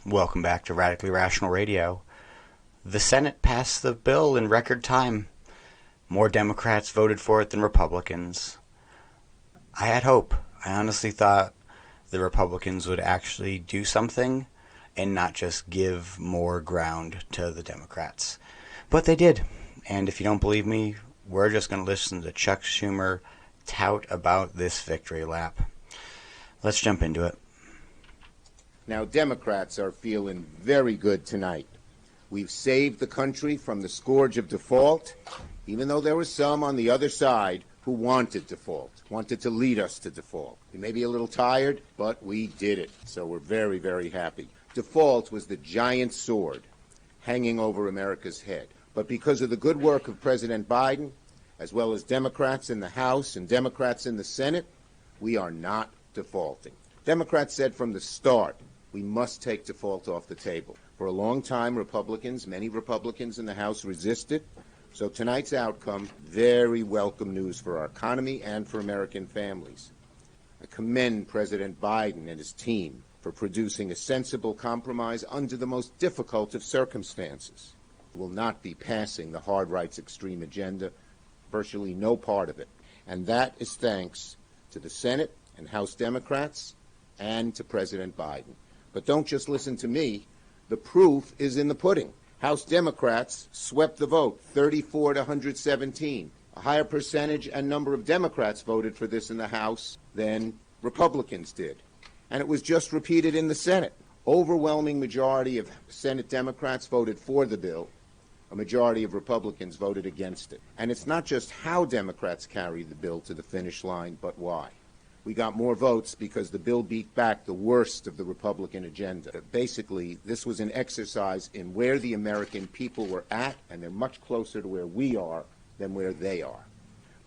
Welcome back to Radically Rational Radio. The Senate passed the bill in record time. More Democrats voted for it than Republicans. I had hope. I honestly thought the Republicans would actually do something and not just give more ground to the Democrats. But they did. And if you don't believe me, we're just going to listen to Chuck Schumer tout about this victory lap. Let's jump into it. Now, Democrats are feeling very good tonight. We've saved the country from the scourge of default, even though there were some on the other side who wanted default, wanted to lead us to default. We may be a little tired, but we did it, so we're very, very happy. Default was the giant sword hanging over America's head. But because of the good work of President Biden, as well as Democrats in the House and Democrats in the Senate, we are not defaulting. Democrats said from the start, we must take default off the table. For a long time, many Republicans in the House resisted. So tonight's outcome, very welcome news for our economy and for American families. I commend President Biden and his team for producing a sensible compromise under the most difficult of circumstances. We will not be passing the hard rights extreme agenda, virtually no part of it. And that is thanks to the Senate and House Democrats and to President Biden. But don't just listen to me. The proof is in the pudding. House Democrats swept the vote, 34 to 117. A higher percentage and number of Democrats voted for this in the House than Republicans did. And it was just repeated in the Senate. Overwhelming majority of Senate Democrats voted for the bill. A majority of Republicans voted against it. And it's not just how Democrats carried the bill to the finish line, but why. We got more votes because the bill beat back the worst of the Republican agenda. Basically, this was an exercise in where the American people were at, and they're much closer to where we are than where they are.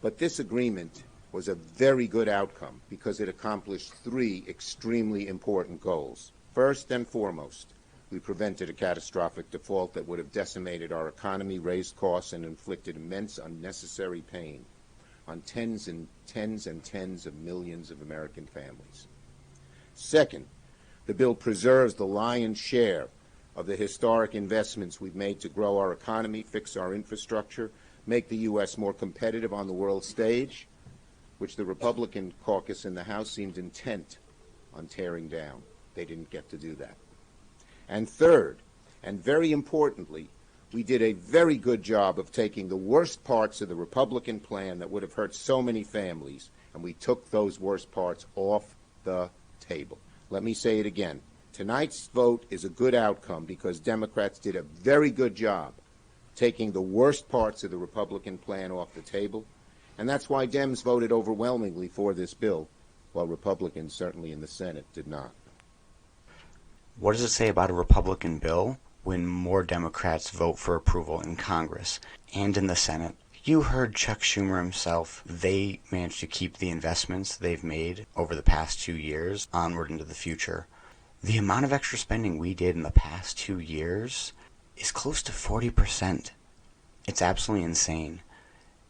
But this agreement was a very good outcome because it accomplished three extremely important goals. First and foremost, we prevented a catastrophic default that would have decimated our economy, raised costs, and inflicted immense unnecessary pain on tens and tens of millions of American families. Second, the bill preserves the lion's share of the historic investments we've made to grow our economy, fix our infrastructure, make the U.S. more competitive on the world stage, which the Republican caucus in the House seemed intent on tearing down. They didn't get to do that. And third, and very importantly, we did a very good job of taking the worst parts of the Republican plan that would have hurt so many families, and we took those worst parts off the table. Let me say it again. Tonight's vote is a good outcome because Democrats did a very good job taking the worst parts of the Republican plan off the table, and that's why Dems voted overwhelmingly for this bill, while Republicans, certainly in the Senate, did not. What does it say about a Republican bill when more Democrats vote for approval in Congress and in the Senate? You heard Chuck Schumer himself. They managed to keep the investments they've made over the past 2 years onward into the future. The amount of extra spending we did in the past 2 years is close to 40%. It's absolutely insane.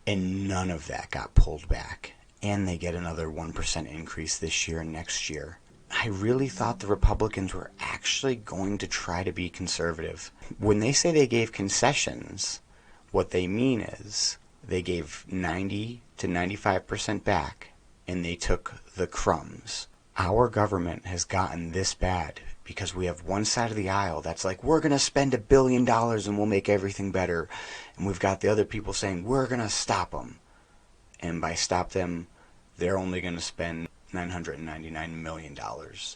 And none of that got pulled back. And they get another 1% increase this year and next year. I really thought the Republicans were actually going to try to be conservative. When they say they gave concessions, what they mean is they gave 90 to 95% back, and they took the crumbs. Our government has gotten this bad because we have one side of the aisle that's like, we're going to spend $1 billion and we'll make everything better. And we've got the other people saying, we're going to stop them. And by stop them, they're only going to spend $999 million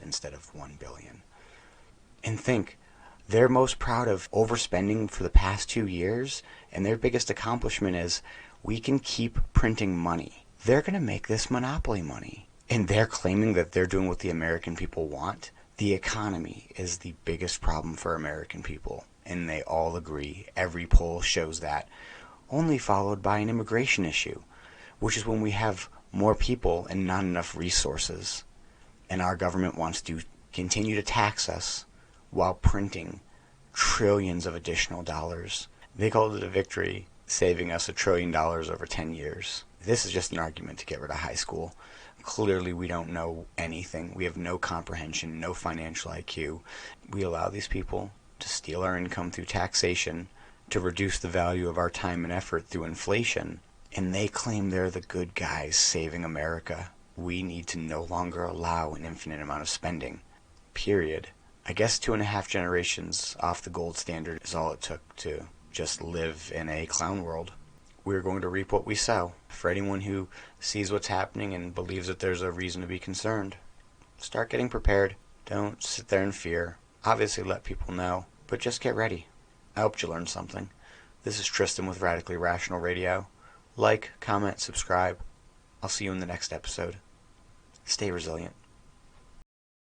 instead of $1 billion. And think, they're most proud of overspending for the past 2 years, and their biggest accomplishment is we can keep printing money. They're going to make this monopoly money. And they're claiming that they're doing what the American people want. The economy is the biggest problem for American people, and they all agree. Every poll shows that. Only followed by an immigration issue, which is when we have more people and not enough resources. And our government wants to continue to tax us while printing trillions of additional dollars. They called it a victory, saving us $1 trillion over 10 years. This is just an argument to get rid of high school. Clearly, we don't know anything. We have no comprehension, no financial IQ. We allow these people to steal our income through taxation, to reduce the value of our time and effort through inflation, and they claim they're the good guys saving America. We need to no longer allow an infinite amount of spending. Period. I guess 2.5 generations off the gold standard is all it took to just live in a clown world. We're going to reap what we sow. For anyone who sees what's happening and believes that there's a reason to be concerned, start getting prepared. Don't sit there in fear. Obviously let people know, but just get ready. I hope you learned something. This is Tristan with Radically Rational Radio. Like, comment, subscribe. I'll see you in the next episode. Stay resilient.